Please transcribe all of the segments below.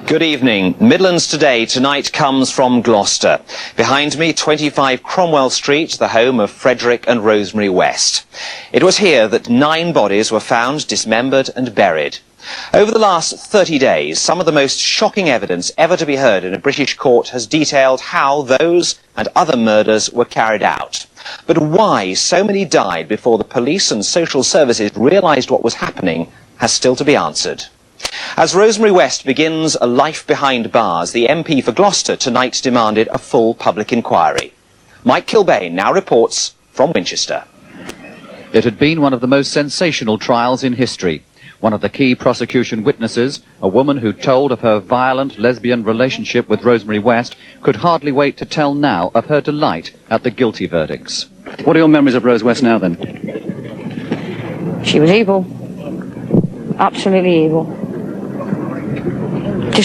Good evening. Midlands Today tonight comes from Gloucester. Behind me, 25 Cromwell Street, the home of Frederick and Rosemary West. It was here that 9 bodies were found, dismembered and buried. Over the last 30 days, some of the most shocking evidence ever to be heard in a British court has detailed how those and other murders were carried out. But why so many died before the police and social services realised what was happening has still to be answered. As Rosemary West begins a life behind bars, the MP for Gloucester tonight demanded a full public inquiry. Mike Kilbane now reports from Winchester. It had been one of the most sensational trials in history. One of the key prosecution witnesses, a woman who told of her violent lesbian relationship with Rosemary West, could hardly wait to tell now of her delight at the guilty verdicts. What are your memories of Rose West now, then? She was evil. Absolutely evil.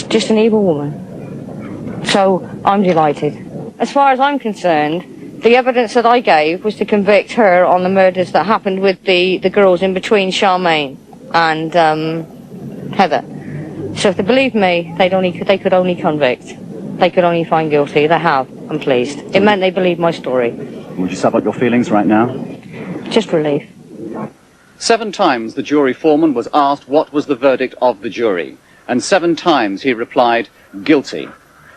Just an evil woman. So I'm delighted. As far as I'm concerned, the evidence that I gave was to convict her on the murders that happened with the girls in between Charmaine and Heather. So if they believe me, they could only convict. They could only find guilty. They have. I'm pleased. It meant they believed my story. Would you sum up your feelings right now? Just relief. 7 times the jury foreman was asked what was the verdict of the jury, and 7 times he replied, guilty.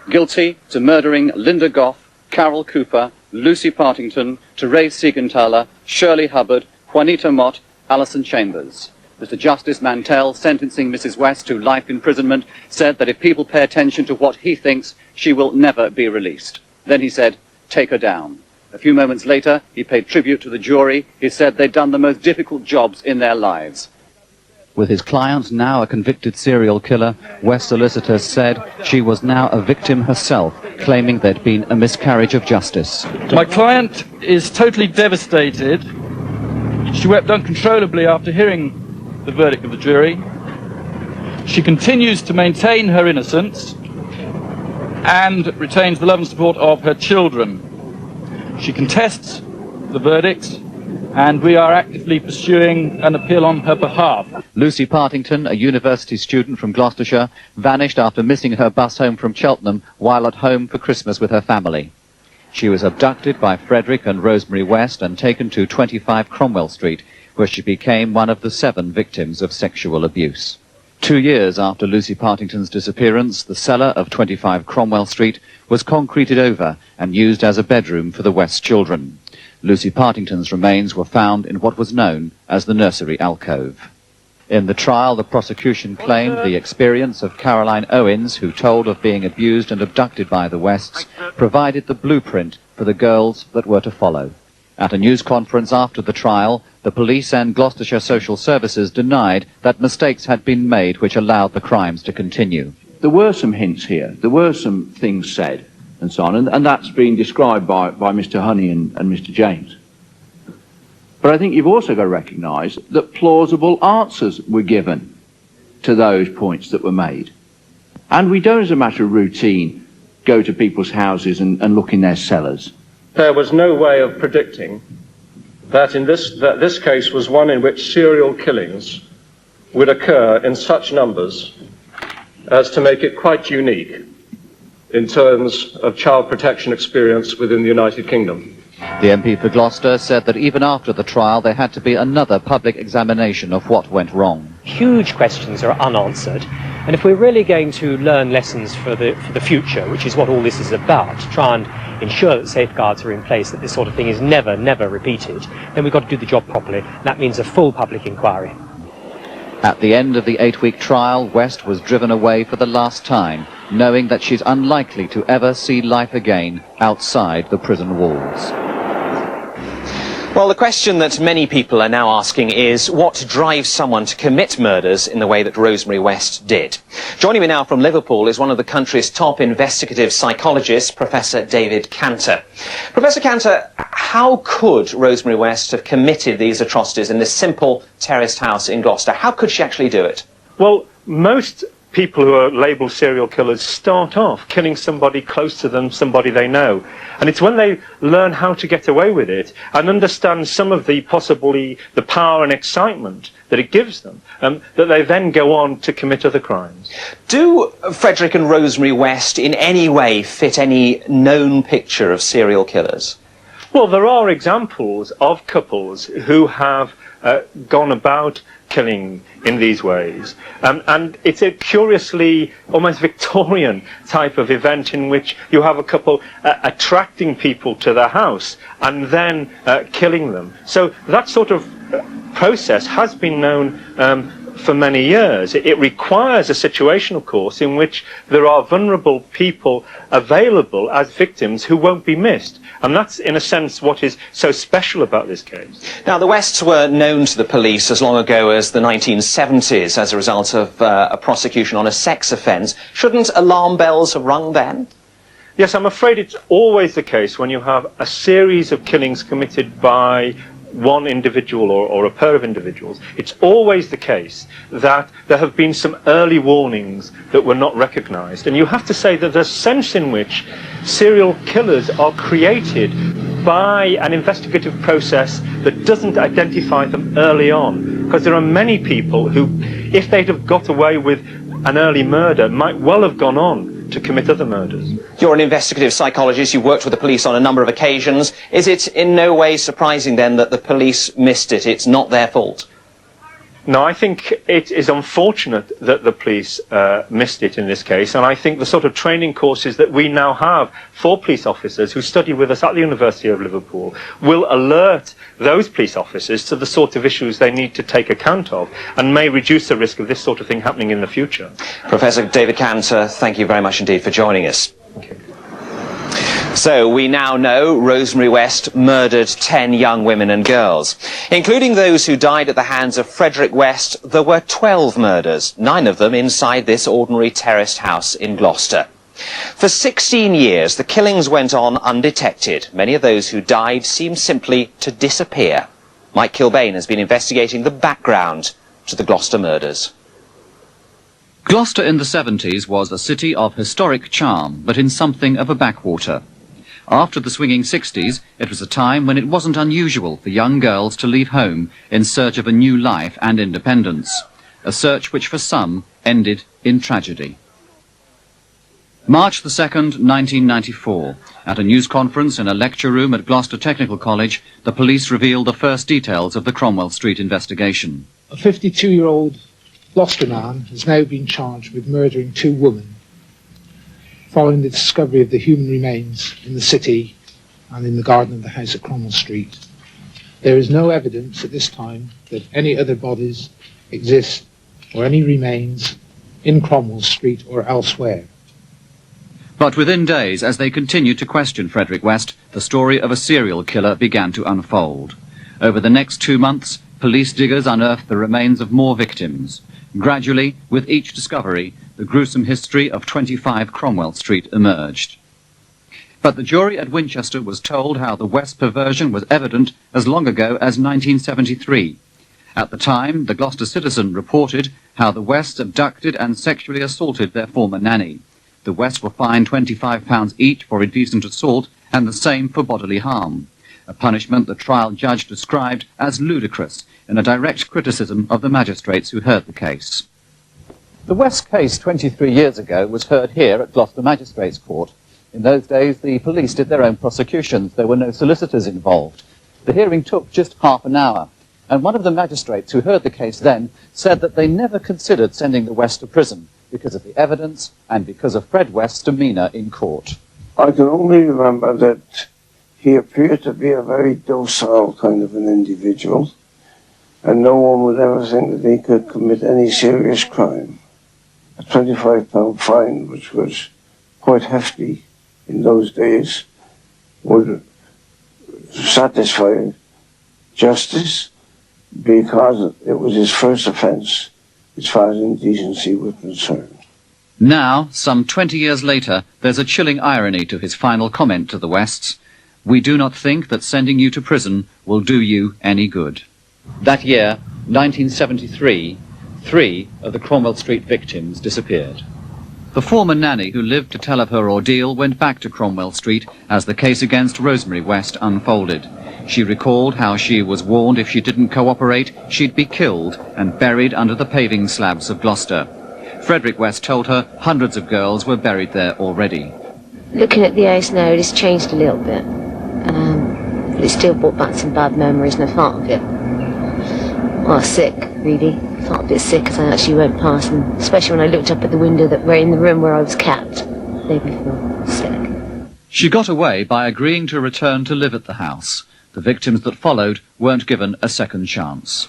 Guilty to murdering Linda Goff, Carol Cooper, Lucy Partington, Therese Siegenthaler, Shirley Hubbard, Juanita Mott, Alison Chambers. Mr. Justice Mantell, sentencing Mrs. West to life imprisonment, said that if people pay attention to what he thinks, she will never be released. Then he said, take her down. A few moments later, he paid tribute to the jury. He said they'd done the most difficult jobs in their lives. With his client now a convicted serial killer, West solicitors said she was now a victim herself, claiming there'd been a miscarriage of justice. My client is totally devastated. She wept uncontrollably after hearing the verdict of the jury. She continues to maintain her innocence and retains the love and support of her children. She contests the verdict, and we are actively pursuing an appeal on her behalf. Lucy Partington, a university student from Gloucestershire, vanished after missing her bus home from Cheltenham while at home for Christmas with her family. She was abducted by Frederick and Rosemary West and taken to 25 Cromwell Street, where she became one of the 7 victims of sexual abuse. 2 years after Lucy Partington's disappearance, the cellar of 25 Cromwell Street was concreted over and used as a bedroom for the West children. Lucy Partington's remains were found in what was known as the nursery alcove. In the trial, the prosecution claimed the experience of Caroline Owens, who told of being abused and abducted by the Wests, provided the blueprint for the girls that were to follow. At a news conference after the trial, the police and Gloucestershire Social Services denied that mistakes had been made which allowed the crimes to continue. There were some hints here, there were some things said and so on, and that's been described by Mr. Honey and Mr. James. But I think you've also got to recognise that plausible answers were given to those points that were made. And we don't, as a matter of routine, go to people's houses and look in their cellars. There was no way of predicting that this case was one in which serial killings would occur in such numbers as to make it quite unique in terms of child protection experience within the United Kingdom. The MP for Gloucester said that even after the trial there had to be another public examination of what went wrong. Huge questions are unanswered, and if we're really going to learn lessons for the future, which is what all this is about, to try and ensure that safeguards are in place, that this sort of thing is never repeated, then we've got to do the job properly. That means a full public inquiry. At the end of the 8-week trial, West was driven away for the last time, knowing that she's unlikely to ever see life again outside the prison walls. Well, the question that many people are now asking is what drives someone to commit murders in the way that Rosemary West did? Joining me now from Liverpool is one of the country's top investigative psychologists, Professor David Cantor. Professor Cantor, how could Rosemary West have committed these atrocities in this simple terraced house in Gloucester? How could she actually do it? Well, most people who are labelled serial killers start off killing somebody close to them, somebody they know. And it's when they learn how to get away with it and understand some of the possibly the power and excitement that it gives them, that they then go on to commit other crimes. Do Frederick and Rosemary West in any way fit any known picture of serial killers? Well, there are examples of couples who have gone about killing in these ways. And it's a curiously, almost Victorian type of event in which you have a couple attracting people to their house and then killing them. So that sort of process has been known for many years. It requires a situation, of course, in which there are vulnerable people available as victims who won't be missed. And that's, in a sense, what is so special about this case. Now, the Wests were known to the police as long ago as the 1970s as a result of a prosecution on a sex offence. Shouldn't alarm bells have rung then? Yes, I'm afraid it's always the case when you have a series of killings committed by one individual or a pair of individuals. It's always the case that there have been some early warnings that were not recognised. And you have to say that there's a sense in which serial killers are created by an investigative process that doesn't identify them early on. Because there are many people who, if they'd have got away with an early murder, might well have gone on to commit other murders. You're an investigative psychologist. You've worked with the police on a number of occasions. Is it in no way surprising then that the police missed it? It's not their fault? No, I think it is unfortunate that the police missed it in this case, and I think the sort of training courses that we now have for police officers who study with us at the University of Liverpool will alert those police officers to the sort of issues they need to take account of and may reduce the risk of this sort of thing happening in the future. Professor David Cantor, thank you very much indeed for joining us. Thank you. So we now know Rosemary West murdered 10 young women and girls. Including those who died at the hands of Frederick West, there were 12 murders, 9 of them inside this ordinary terraced house in Gloucester. For 16 years, the killings went on undetected. Many of those who died seemed simply to disappear. Mike Kilbane has been investigating the background to the Gloucester murders. Gloucester in the 70s was a city of historic charm, but in something of a backwater. After the swinging 60s, it was a time when it wasn't unusual for young girls to leave home in search of a new life and independence, a search which for some ended in tragedy. March the 2nd, 1994. At a news conference in a lecture room at Gloucester Technical College, the police revealed the first details of the Cromwell Street investigation. A 52-year-old Gloucester man has now been charged with murdering 2 women following the discovery of the human remains in the city and in the garden of the house at Cromwell Street. There is no evidence at this time that any other bodies exist or any remains in Cromwell Street or elsewhere. But within days, as they continued to question Frederick West, the story of a serial killer began to unfold. Over the next 2 months, police diggers unearthed the remains of more victims. Gradually, with each discovery, the gruesome history of 25 Cromwell Street emerged. But the jury at Winchester was told how the West perversion was evident as long ago as 1973. At the time, the Gloucester Citizen reported how the Wests abducted and sexually assaulted their former nanny. The Wests were fined £25 each for indecent assault and the same for bodily harm, a punishment the trial judge described as ludicrous in a direct criticism of the magistrates who heard the case. The West case 23 years ago was heard here at Gloucester Magistrates Court. In those days, the police did their own prosecutions. There were no solicitors involved. The hearing took just half an hour, and one of the magistrates who heard the case then said that they never considered sending the West to prison because of the evidence and because of Fred West's demeanour in court. I can only remember that he appeared to be a very docile kind of an individual, and no one would ever think that he could commit any serious crime. A £25 fine, which was quite hefty in those days, would satisfy justice because it was his first offence as far as indecency was concerned. Now, some 20 years later, there's a chilling irony to his final comment to the Wests. We do not think that sending you to prison will do you any good. That year, 1973, 3 of the Cromwell Street victims disappeared. The former nanny who lived to tell of her ordeal went back to Cromwell Street as the case against Rosemary West unfolded. She recalled how she was warned if she didn't cooperate, she'd be killed and buried under the paving slabs of Gloucester. Frederick West told her hundreds of girls were buried there already. Looking at the house now, it's changed a little bit. But it still brought back some bad memories, and I felt a bit, well, sick, really. I felt a bit sick as I actually went past, and especially when I looked up at the window that were in the room where I was kept. Made me feel sick. She got away by agreeing to return to live at the house. The victims that followed weren't given a second chance.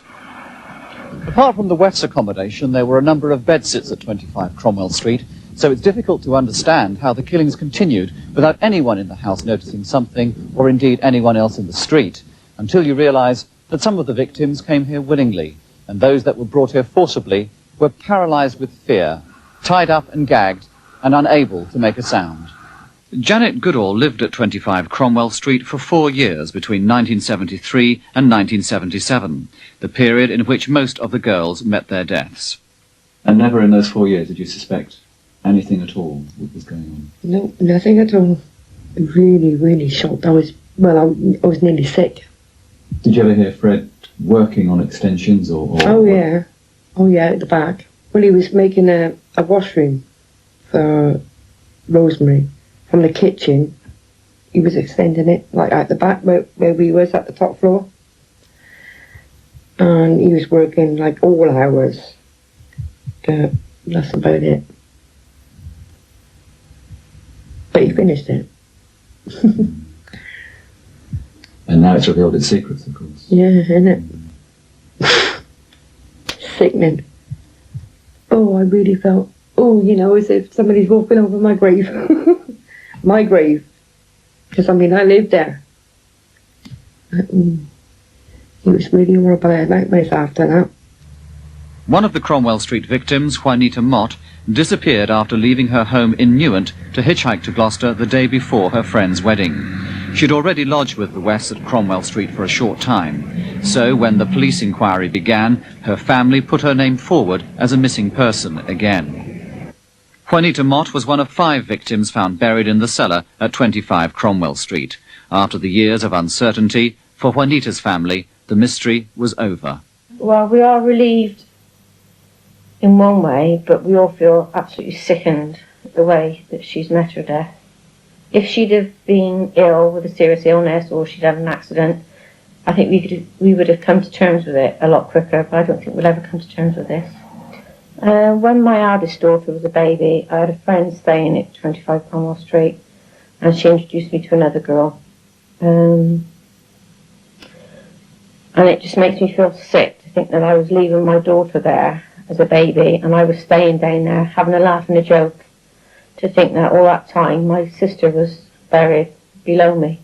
Apart from the West's accommodation, there were a number of bedsits at 25 Cromwell Street, so it's difficult to understand how the killings continued without anyone in the house noticing something, or indeed anyone else in the street, until you realise that some of the victims came here willingly, and those that were brought here forcibly were paralysed with fear, tied up and gagged, and unable to make a sound. Janet Goodall lived at 25 Cromwell Street for 4 years between 1973 and 1977, the period in which most of the girls met their deaths. And never in those 4 years did you suspect anything at all what was going on? No, nothing at all. Really, really shocked. I was nearly sick. Did you ever hear Fred working on extensions or Oh yeah, at the back. Well, he was making a washroom for Rosemary from the kitchen. He was extending it, like at the back where we was at the top floor. And he was working like all hours. But that's about it. But he finished it. And now it's revealed its secrets, of course. Yeah, isn't it? Sickening. Oh, I really felt, as if somebody's walking over my grave. My grave. Because, I lived there. It was really horrible. I had nightmares after that. One of the Cromwell Street victims, Juanita Mott, disappeared after leaving her home in Newent to hitchhike to Gloucester the day before her friend's wedding. She'd already lodged with the Wests at Cromwell Street for a short time. So when the police inquiry began, her family put her name forward as a missing person again. Juanita Mott was one of 5 victims found buried in the cellar at 25 Cromwell Street. After the years of uncertainty, for Juanita's family, the mystery was over. Well, we are relieved in one way, but we all feel absolutely sickened at the way that she's met her death. If she'd have been ill with a serious illness or she'd had an accident, I think we would have come to terms with it a lot quicker, but I don't think we'll ever come to terms with this. When my eldest daughter was a baby, I had a friend staying at 25 Cromwell Street, and she introduced me to another girl. And it just makes me feel sick to think that I was leaving my daughter there as a baby, and I was staying down there having a laugh and a joke, to think that all that time my sister was buried below me.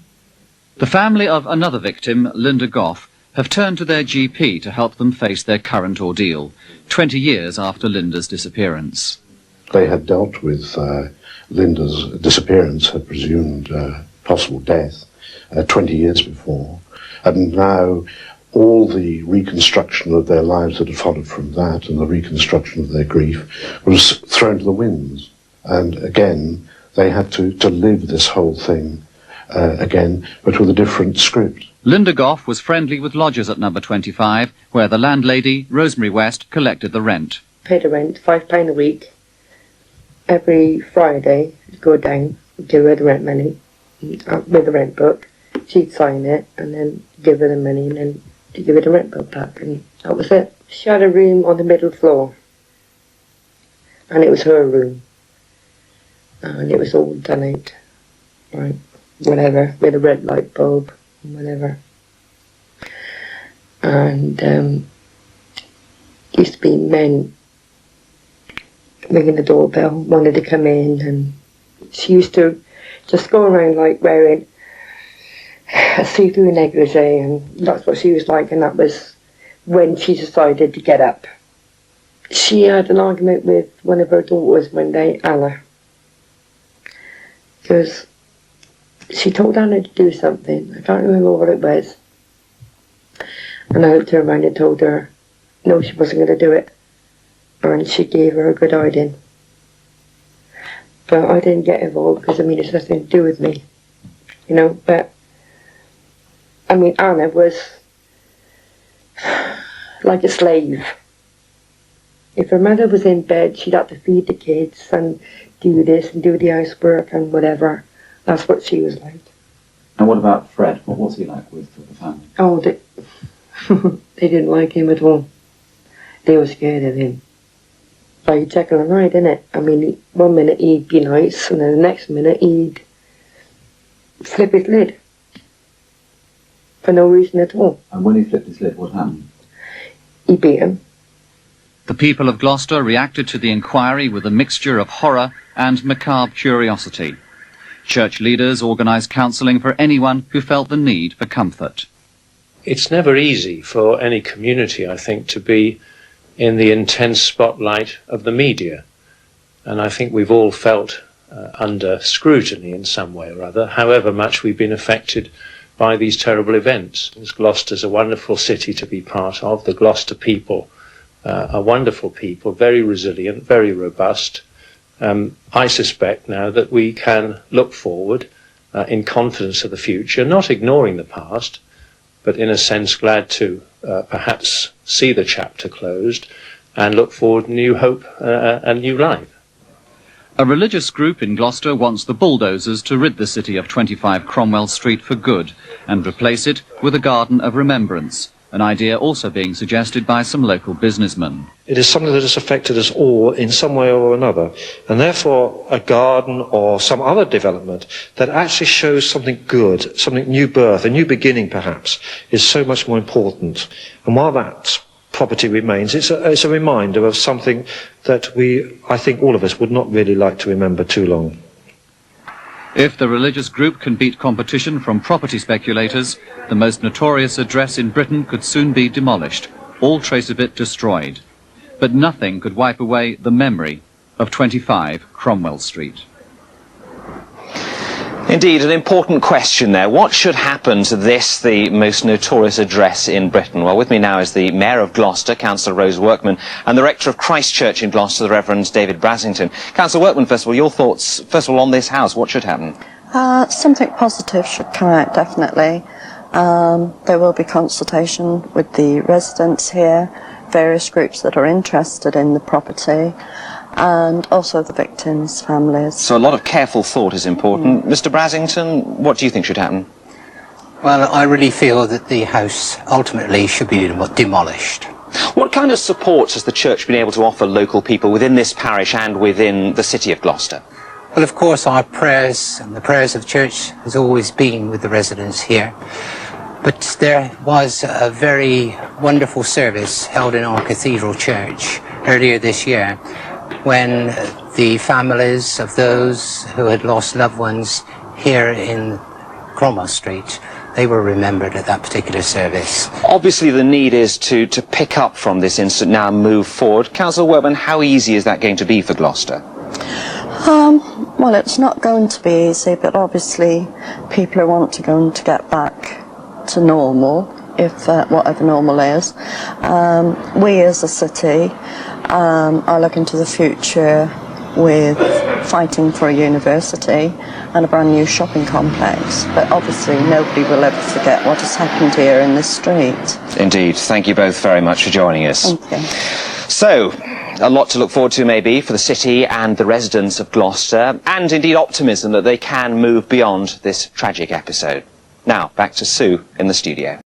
The family of another victim, Linda Goff, have turned to their GP to help them face their current ordeal, 20 years after Linda's disappearance. They had dealt with Linda's disappearance, had presumed possible death 20 years before, and now all the reconstruction of their lives that had followed from that and the reconstruction of their grief was thrown to the winds. And again, they had to live this whole thing again, but with a different script. Linda Goff was friendly with lodgers at number 25, where the landlady, Rosemary West, collected the rent. Paid the rent, £5 a week. Every Friday, go down, give her the rent money with the rent book. She'd sign it and then give her the money and then to give her the rent book back, and that was it. She had a room on the middle floor, and it was her room, and it was all done out, right, whatever, with a red light bulb, whatever. And used to be men ringing the doorbell, wanted to come in, and she used to just go around like wearing a see-through negligee, and that's what she was like, and that was when she decided to get up. She had an argument with one of her daughters one day, Anna, because she told Anna to do something. I can't remember what it was, and I turned around and told her no, she wasn't going to do it, and she gave her a good hiding. But I didn't get involved because it's nothing to do with me, but I mean, Anna was like a slave. If her mother was in bed, she'd have to feed the kids and do this and do the housework and whatever. That's what she was like. And what about Fred? What was he like with the family? Oh, they didn't like him at all. They were scared of him. Like Jekyll and Hyde, innit? I mean, one minute he'd be nice, and then the next minute he'd flip his lid. For no reason at all. And when he flipped his lid, what happened? He beat him. The people of Gloucester reacted to the inquiry with a mixture of horror and macabre curiosity. Church leaders organised counselling for anyone who felt the need for comfort. It's never easy for any community, I think, to be in the intense spotlight of the media. And I think we've all felt under scrutiny in some way or other, however much we've been affected by these terrible events. Gloucester's a wonderful city to be part of. The Gloucester people are wonderful people, very resilient, very robust. I suspect now that we can look forward in confidence of the future, not ignoring the past, but in a sense glad to perhaps see the chapter closed and look forward to new hope and new life. A religious group in Gloucester wants the bulldozers to rid the city of 25 Cromwell Street for good and replace it with a garden of remembrance, an idea also being suggested by some local businessmen. It is something that has affected us all in some way or another, and therefore a garden or some other development that actually shows something good, something new birth, a new beginning perhaps, is so much more important. And while that property remains, it's a reminder of something that I think all of us would not really like to remember too long. If the religious group can beat competition from property speculators, the most notorious address in Britain could soon be demolished, all trace of it destroyed. But nothing could wipe away the memory of 25 Cromwell Street. Indeed, an important question there. What should happen to this, the most notorious address in Britain? Well, with me now is the Mayor of Gloucester, Councillor Rose Workman, and the Rector of Christ Church in Gloucester, the Reverend David Brasington. Councillor Workman, first of all, your thoughts, first of all, on this house. What should happen? Something positive should come out, definitely. There will be consultation with the residents here, various groups that are interested in the property, and also the victims' families. So a lot of careful thought is important. Mr. Brasington, what do you think should happen? Well, I really feel that the house ultimately should be demolished. What kind of support has the church been able to offer local people within this parish and within the city of Gloucester? Well, of course, our prayers and the prayers of church has always been with the residents here. But there was a very wonderful service held in our cathedral church earlier this year, when the families of those who had lost loved ones here in Cromwell Street, they were remembered at that particular service. Obviously the need is to pick up from this incident now and move forward. Councillor Workman, how easy is that going to be for Gloucester? Well, it's not going to be easy, but obviously people are wanting to get back to normal, if whatever normal is. We as a city are looking to the future with fighting for a university and a brand new shopping complex, but obviously nobody will ever forget what has happened here in this street. Indeed. Thank you both very much for joining us. Thank you. So, a lot to look forward to maybe for the city and the residents of Gloucester, and indeed optimism that they can move beyond this tragic episode. Now, back to Sue in the studio.